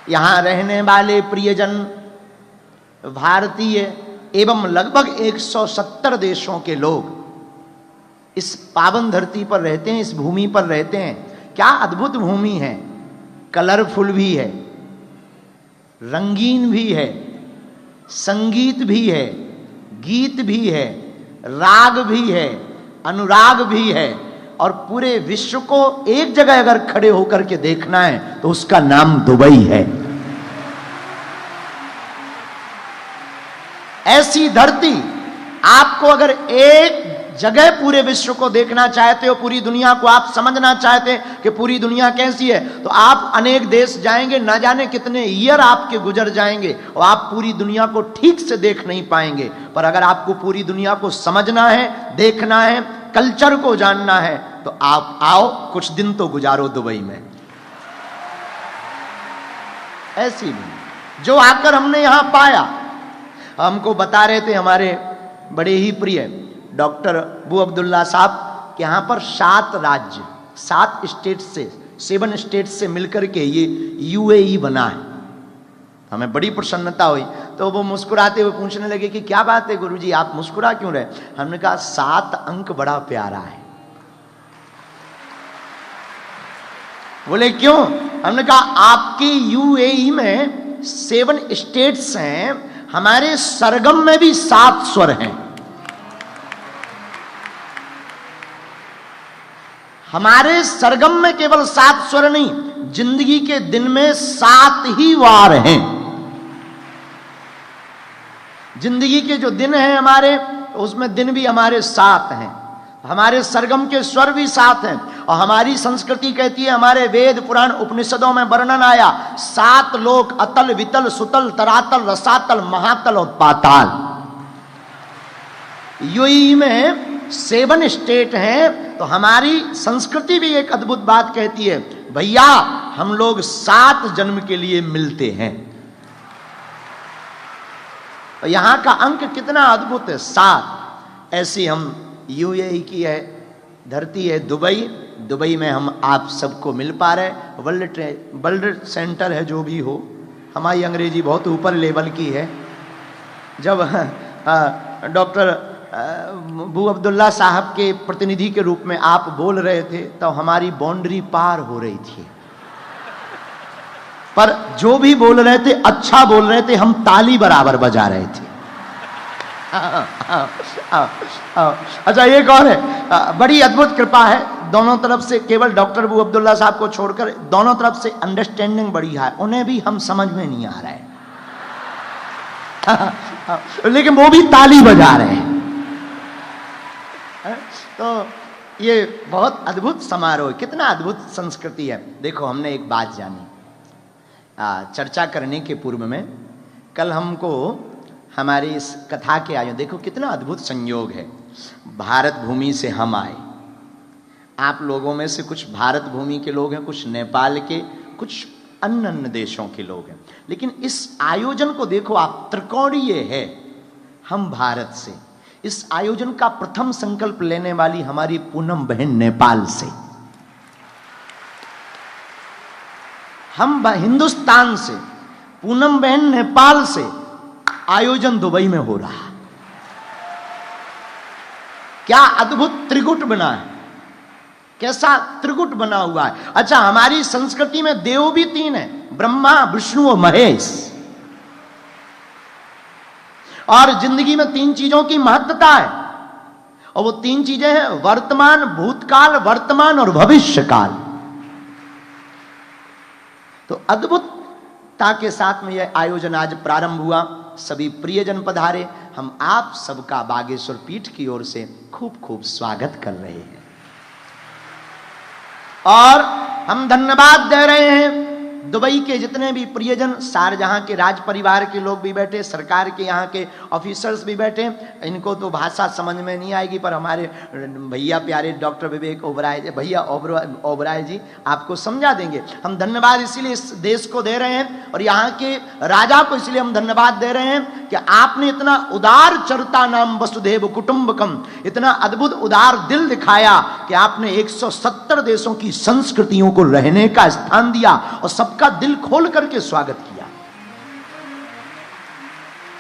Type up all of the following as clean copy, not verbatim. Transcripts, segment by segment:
यहां रहने वाले प्रियजन भारतीय एवं लगभग 170 देशों के लोग इस पावन धरती पर रहते हैं, इस भूमि पर रहते हैं। क्या अद्भुत भूमि है, कलरफुल भी है, रंगीन भी है, संगीत भी है, गीत भी है, राग भी है, अनुराग भी है। और पूरे विश्व को एक जगह अगर खड़े होकर के देखना है तो उसका नाम दुबई है। ऐसी धरती, आपको अगर एक जगह पूरे विश्व को देखना चाहते हो, पूरी दुनिया को आप समझना चाहते हैं कि पूरी दुनिया कैसी है, तो आप अनेक देश जाएंगे, ना जाने कितने ईयर आपके गुजर जाएंगे और आप पूरी दुनिया को ठीक से देख नहीं पाएंगे। पर अगर आपको पूरी दुनिया को समझना है, देखना है, कल्चर को जानना है, तो आप आओ, कुछ दिन तो गुजारो दुबई में। ऐसी भी जो आकर हमने यहां पाया, हमको बता रहे थे हमारे बड़े ही प्रिय डॉक्टर अबू अब्दुल्ला साहब कि यहां पर 7 राज्य, 7 स्टेट से, 7 स्टेट से मिलकर के ये यूएई बना है। हमें बड़ी प्रसन्नता हुई। तो वो मुस्कुराते हुए पूछने लगे कि क्या बात है गुरुजी, आप मुस्कुरा क्यों रहे? हमने कहा 7 अंक बड़ा प्यारा है। बोले क्यों? हमने कहा आपकी यूएई में 7 स्टेट्स हैं, हमारे सरगम में भी 7 स्वर हैं। हमारे सरगम में केवल 7 स्वर नहीं, जिंदगी के दिन में 7 ही वार हैं। जिंदगी के जो दिन हैं हमारे, उसमें दिन भी हमारे 7 हैं। हमारे सरगम के स्वर भी 7 हैं। और हमारी संस्कृति कहती है, हमारे वेद पुराण उपनिषदों में वर्णन आया, 7 लोक, अतल वितल सुतल तरातल रसातल महातल और पाताल। यूएई में 7 स्टेट हैं। तो हमारी संस्कृति भी एक अद्भुत बात कहती है, भैया हम लोग 7 जन्म के लिए मिलते हैं। तो यहां का अंक कितना अद्भुत है, 7। ऐसी हम यूएई की है धरती है दुबई। दुबई में हम आप सबको मिल पा रहे। वर्ल्ड सेंटर है जो भी हो, हमारी अंग्रेजी बहुत ऊपर लेवल की है। जब डॉक्टर अबू अब्दुल्ला साहब के प्रतिनिधि के रूप में आप बोल रहे थे तो हमारी बाउंड्री पार हो रही थी। पर जो भी बोल रहे थे अच्छा बोल रहे थे, हम ताली बराबर बजा रहे थे। अच्छा ये कौन है? बड़ी अद्भुत कृपा है दोनों तरफ से, केवल डॉक्टर अबू अब्दुल्ला साहब को छोड़कर दोनों तरफ से अंडरस्टैंडिंग बड़ी है। उन्हें भी हम समझ में नहीं आ रहा है लेकिन वो भी ताली बजा रहे हैं। तो ये बहुत अद्भुत समारोह, कितना अद्भुत संस्कृति है। देखो हमने एक बात जानी चर्चा करने के पूर्व में, कल हमको हमारी इस कथा के आयोजन, देखो कितना अद्भुत संयोग है। भारत भूमि से हम आए, आप लोगों में से कुछ भारत भूमि के लोग हैं, कुछ नेपाल के, कुछ अन्य अन्य देशों के लोग हैं। लेकिन इस आयोजन को देखो आप, त्रिकोणीय है। हम भारत से, इस आयोजन का प्रथम संकल्प लेने वाली हमारी पूनम बहन नेपाल से, हम हिंदुस्तान से, पूनम बहन नेपाल से, आयोजन दुबई में हो रहा। क्या अद्भुत त्रिगुट बना है, कैसा त्रिगुट बना हुआ है। अच्छा हमारी संस्कृति में देव भी 3 है, ब्रह्मा विष्णु और महेश। और जिंदगी में 3 चीजों की महत्वता है, और वो 3 चीजें हैं वर्तमान, भूतकाल, वर्तमान और भविष्य काल। तो अद्भुतता के साथ में यह आयोजन आज प्रारंभ हुआ। सभी प्रियजन पधारे। हम आप सबका बागेश्वर पीठ की ओर से खूब खूब स्वागत कर रहे हैं और हम धन्यवाद दे रहे हैं दुबई के जितने भी प्रियजन, शारजहां के राज परिवार के लोग भी बैठे, सरकार के यहाँ के ऑफिसर्स भी बैठे। इनको तो भाषा समझ में नहीं आएगी, पर हमारे भैया प्यारे डॉक्टर विवेक ओबराय जी, भैया ओबराय जी आपको समझा देंगे। हम धन्यवाद इसलिए इस देश को दे रहे हैं और यहाँ के राजा को इसलिए हम धन्यवाद दे रहे हैं कि आपने इतना उदार चरता नाम वसुधैव कुटुंबकम, इतना अद्भुत उदार दिल दिखाया कि आपने 170 देशों की संस्कृतियों को रहने का स्थान दिया और सब सबका दिल खोल करके स्वागत किया।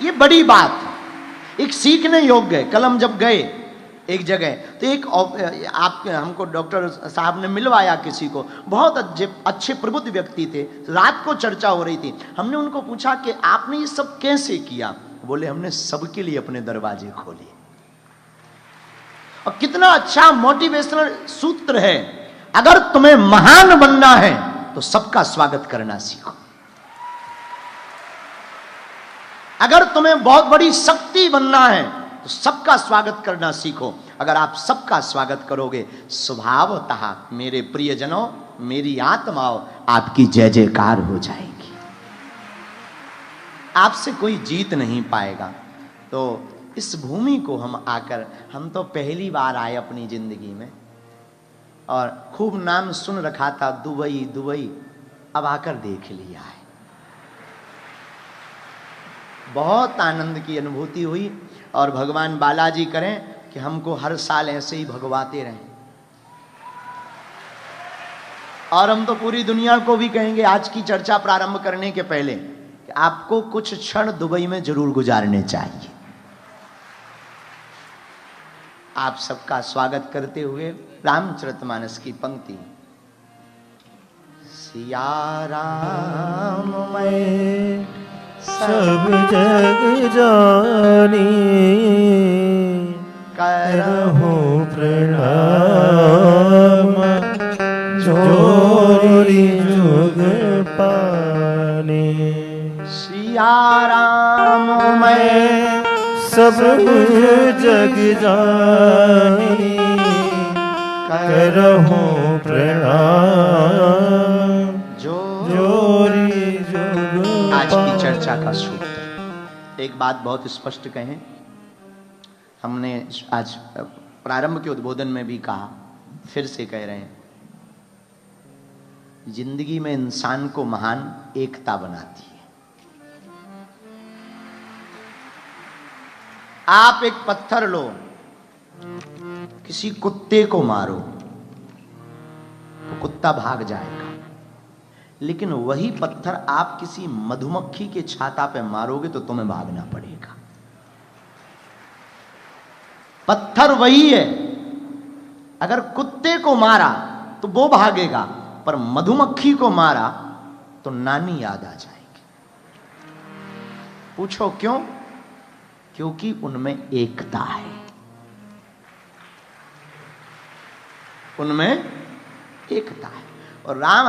ये बड़ी बात है, एक सीखने योग्य है। कल हम जब गए एक जगह तो एक आप हमको डॉक्टर साहब ने मिलवाया किसी को, बहुत अच्छे प्रबुद्ध व्यक्ति थे। रात को चर्चा हो रही थी, हमने उनको पूछा कि आपने ये सब कैसे किया? बोले हमने सबके लिए अपने दरवाजे खोले। और कितना अच्छा मोटिवेशनल सूत्र है, अगर तुम्हें महान बनना है तो सबका स्वागत करना सीखो। अगर तुम्हें बहुत बड़ी शक्ति बनना है तो सबका स्वागत करना सीखो। अगर आप सबका स्वागत करोगे, स्वभावतः मेरे प्रियजनों, मेरी आत्माओं, आपकी जय जयकार हो जाएगी। आपसे कोई जीत नहीं पाएगा। तो इस भूमि को हम तो पहली बार आए अपनी जिंदगी में, और खूब नाम सुन रखा था दुबई दुबई, अब आकर देख लिया है। बहुत आनंद की अनुभूति हुई, और भगवान बालाजी करें कि हमको हर साल ऐसे ही भगवाते रहें। और हम तो पूरी दुनिया को भी कहेंगे आज की चर्चा प्रारंभ करने के पहले कि आपको कुछ क्षण दुबई में जरूर गुजारने चाहिए। आप सबका स्वागत करते हुए रामचरितमानस की पंक्ति। सिया राम मैं सब जग जानी, करहूं प्रणाम जोरी जुग पानी। सिया राम मैं सब जग जानी, करहूं प्रणाम जोरी जुग। आज की चर्चा का सूत्र, एक बात बहुत स्पष्ट कहें, हमने आज प्रारंभ के उद्बोधन में भी कहा, फिर से कह रहे हैं, जिंदगी में इंसान को महान एकता बनाती है। आप एक पत्थर लो, किसी कुत्ते को मारो तो कुत्ता भाग जाएगा, लेकिन वही पत्थर आप किसी मधुमक्खी के छाता पे मारोगे तो तुम्हें भागना पड़ेगा। पत्थर वही है, अगर कुत्ते को मारा तो वो भागेगा, पर मधुमक्खी को मारा तो नानी याद आ जाएगी। पूछो क्यों? क्योंकि उनमें एकता है, उनमें एकता है। और राम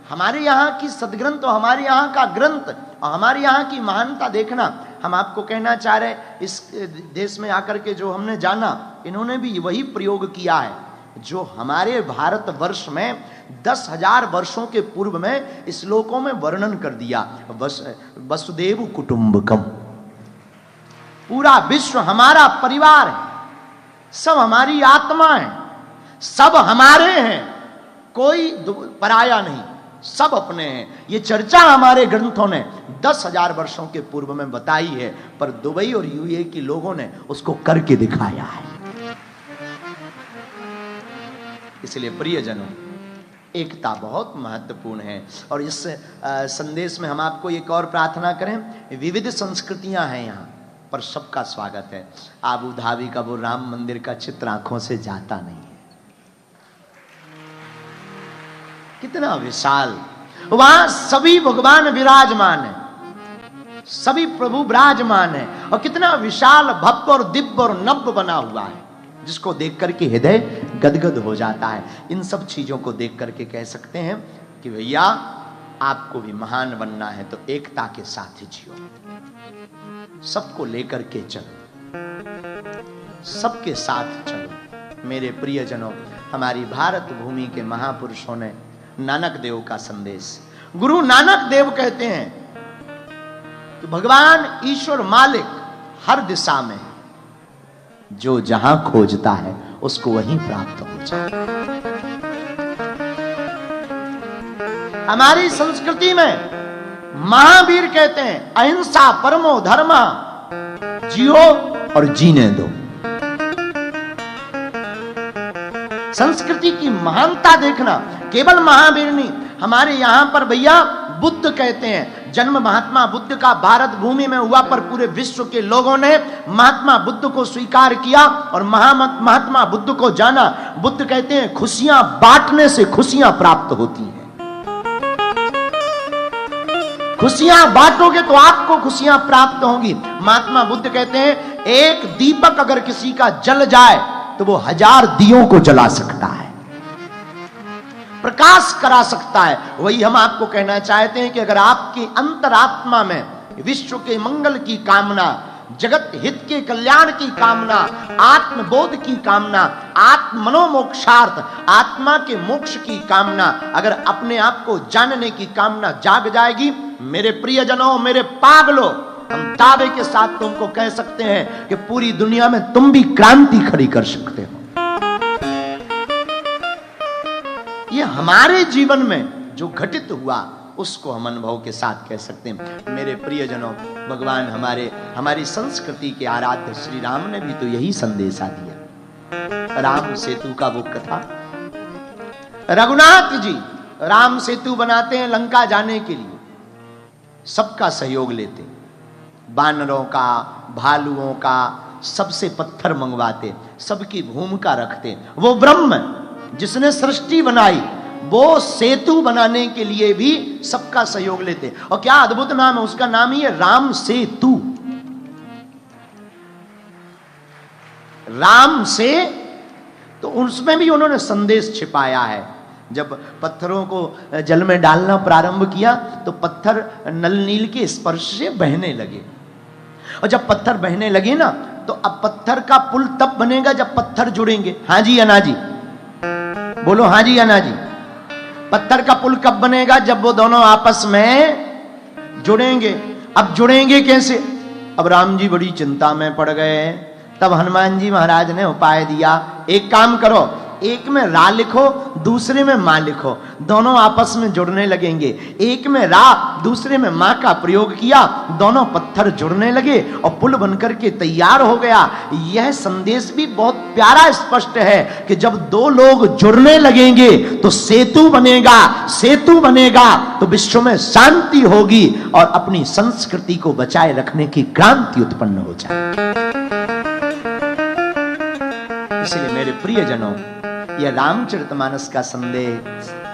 हमारे यहाँ की सदग्रंथ और हमारे यहाँ का ग्रंथ और हमारे यहाँ की महानता देखना। हम आपको कहना चाह रहे, इस देश में आकर के जो हमने जाना, इन्होंने भी वही प्रयोग किया है जो हमारे भारतवर्ष में 10,000 वर्षों के पूर्व में श्लोकों में वर्णन कर दिया। वसुदेव कुटुंबकम, पूरा विश्व हमारा परिवार है, सब हमारी आत्मा है, सब हमारे हैं, कोई पराया नहीं, सब अपने हैं। ये चर्चा हमारे ग्रंथों ने 10,000 वर्षों के पूर्व में बताई है, पर दुबई और यूए के लोगों ने उसको करके दिखाया है। इसलिए प्रियजनों, एकता बहुत महत्वपूर्ण है। और इस संदेश में हम आपको एक और प्रार्थना करें, विविध संस्कृतियां हैं यहाँ पर सबका स्वागत है। आबू धाबी का वो राम मंदिर का चित्र आंखों से जाता नहीं है, कितना विशाल, वहां सभी भगवान विराजमान है, सभी प्रभु विराजमान है, और कितना विशाल भव्य और दिव्य और नव्य बना हुआ है, जिसको देख करके हृदय गदगद हो जाता है। इन सब चीजों को देख करके कह सकते हैं कि भैया आपको भी महान बनना है तो एकता के साथ जियो, सबको लेकर के चलो, सबके साथ चलो। मेरे प्रियजनों, हमारी भारत भूमि के महापुरुषों ने नानक देव का संदेश, गुरु नानक देव कहते हैं कि भगवान ईश्वर मालिक हर दिशा में, जो जहां खोजता है उसको वहीं प्राप्त हो जाए। हमारी संस्कृति में महावीर कहते हैं अहिंसा परमो धर्म, जियो और जीने दो। संस्कृति की महानता देखना, केवल महावीर नहीं, हमारे यहां पर भैया बुद्ध कहते हैं, जन्म महात्मा बुद्ध का भारत भूमि में हुआ, पर पूरे विश्व के लोगों ने महात्मा बुद्ध को स्वीकार किया और महात्मा बुद्ध को जाना। बुद्ध कहते हैं खुशियां बांटने से खुशियां प्राप्त होती हैं। खुशियां बांटोगे तो आपको खुशियां प्राप्त होंगी। महात्मा बुद्ध कहते हैं एक दीपक अगर किसी का जल जाए तो वो 1000 दियों को जला सकता है, प्रकाश करा सकता है। वही हम आपको कहना चाहते हैं कि अगर आपकी अंतरात्मा में विश्व के मंगल की कामना, जगत हित के कल्याण की कामना, आत्मबोध की कामना, आत्म मनोमोक्षार्थ, आत्मा के मोक्ष की कामना, अगर अपने आप को जानने की कामना जाग जाएगी, मेरे प्रियजनों, मेरे पागलों, हम दावे के साथ तुमको कह सकते हैं कि पूरी दुनिया में तुम भी क्रांति खड़ी कर सकते हो। ये हमारे जीवन में जो घटित हुआ उसको हम अनुभव के साथ कह सकते हैं। मेरे प्रियजनों, भगवान हमारी संस्कृति के आराध्य श्री राम ने भी तो यही संदेशा दिया। राम सेतु का वो कथा, रघुनाथ जी राम सेतु बनाते हैं लंका जाने के लिए, सबका सहयोग लेते, बानरों का, भालुओं का, सबसे पत्थर मंगवाते, सबकी भूमिका रखते। वो ब्रह्म जिसने सृष्टि बनाई वो सेतु बनाने के लिए भी सबका सहयोग लेते। और क्या अद्भुत नाम है उसका, नाम ही है राम सेतु। राम से तो उसमें भी उन्होंने संदेश छिपाया है। जब पत्थरों को जल में डालना प्रारंभ किया तो पत्थर नल नील के स्पर्श से बहने लगे, और जब पत्थर बहने लगे ना तो अब पत्थर का पुल तब बनेगा जब पत्थर जुड़ेंगे। हाँ जी या ना जी, बोलो हाँ जी या ना जी। पत्थर का पुल कब बनेगा, जब वो दोनों आपस में जुड़ेंगे। अब जुड़ेंगे कैसे, अब राम जी बड़ी चिंता में पड़ गए। तब हनुमान जी महाराज ने उपाय दिया, एक काम करो, एक में रा लिखो, दूसरे में मां लिखो, दोनों आपस में जुड़ने लगेंगे। एक में रा, दूसरे में मां का प्रयोग किया, दोनों पत्थर जुड़ने लगे और पुल बनकर के तैयार हो गया। यह संदेश भी बहुत प्यारा स्पष्ट है कि जब दो लोग जुड़ने लगेंगे तो सेतु बनेगा, सेतु बनेगा तो विश्व में शांति होगी और अपनी संस्कृति को बचाए रखने की क्रांति उत्पन्न हो जाएगी। इसलिए मेरे प्रियजनों, यह रामचरितमानस का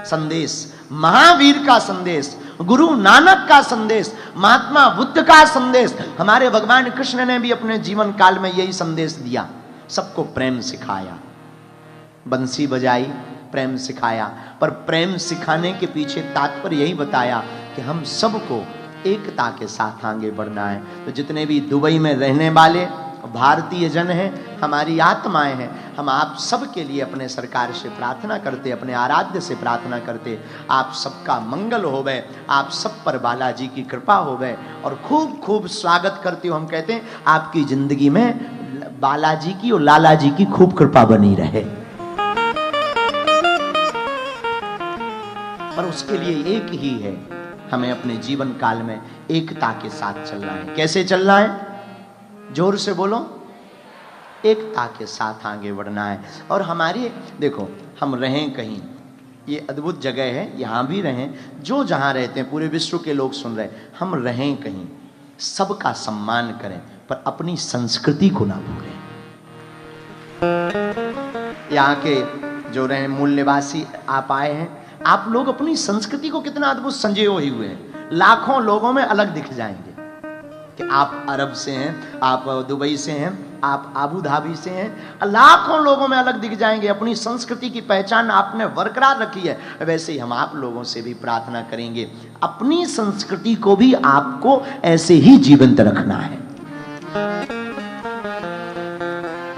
संदेश, महावीर का संदेश, गुरु नानक का संदेश, महात्मा बुद्ध का संदेश, हमारे भगवान कृष्ण ने भी अपने जीवन काल में यही संदेश दिया। सबको प्रेम सिखाया, बंसी बजाई, प्रेम सिखाया, पर प्रेम सिखाने के पीछे तात्पर्य यही बताया कि हम सबको एकता के साथ आगे बढ़ना है। तो जितने भी दुबई में रहने वाले भारतीय जन हैं, हमारी आत्माएं हैं, हम आप सब के लिए अपने सरकार से प्रार्थना करते, अपने आराध्य से प्रार्थना करते, आप सबका मंगल होवे, आप सब पर बालाजी की कृपा होवे और खूब खूब स्वागत करते हो। हम कहते हैं आपकी जिंदगी में बालाजी की और लाला जी की खूब कृपा बनी रहे। पर उसके लिए एक ही है, हमें अपने जीवन काल में एकता के साथ चलना है। कैसे चलना है, जोर से बोलो, एकता के साथ आगे बढ़ना है। और हमारी देखो, हम रहें कहीं, ये अद्भुत जगह है, यहां भी रहें, जो जहां रहते हैं पूरे विश्व के लोग सुन रहे, हम रहें कहीं, सबका सम्मान करें पर अपनी संस्कृति को ना भूलें। यहाँ के जो रहे मूल निवासी आप आए हैं, आप लोग अपनी संस्कृति को कितना अद्भुत संजोए हुए हैं। लाखों लोगों में अलग दिख जाएंगे कि आप अरब से हैं, आप दुबई से हैं, आप आबू धाबी से हैं, लाखों लोगों में अलग दिख जाएंगे। अपनी संस्कृति की पहचान आपने बरकरार रखी है, वैसे ही हम आप लोगों से भी प्रार्थना करेंगे, अपनी संस्कृति को भी आपको ऐसे ही जीवंत रखना है।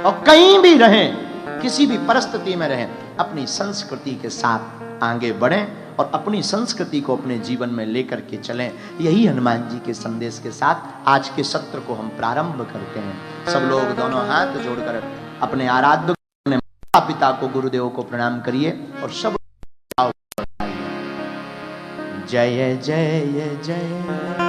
और कहीं भी रहें, किसी भी परिस्थिति में रहें, अपनी संस्कृति के साथ आगे बढ़ें और अपनी संस्कृति को अपने जीवन में लेकर के चलें। यही हनुमान जी के संदेश के साथ आज के सत्र को हम प्रारंभ करते हैं। सब लोग दोनों हाथ जोड़कर अपने आराध्य माता पिता को, गुरुदेव को प्रणाम करिए और सब जय जय जय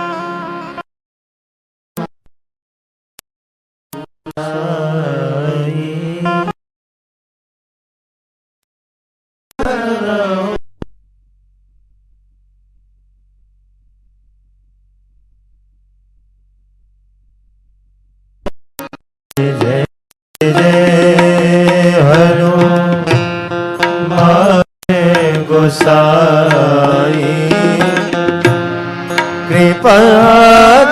जय हनुमान गोसाई कृपा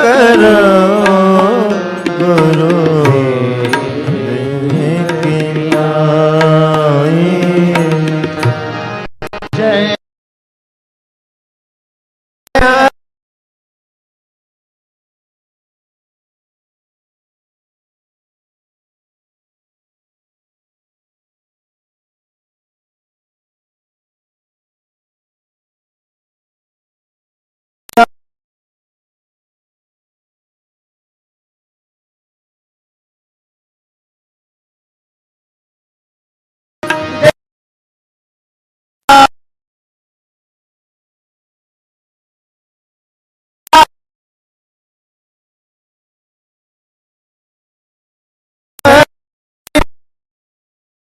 करो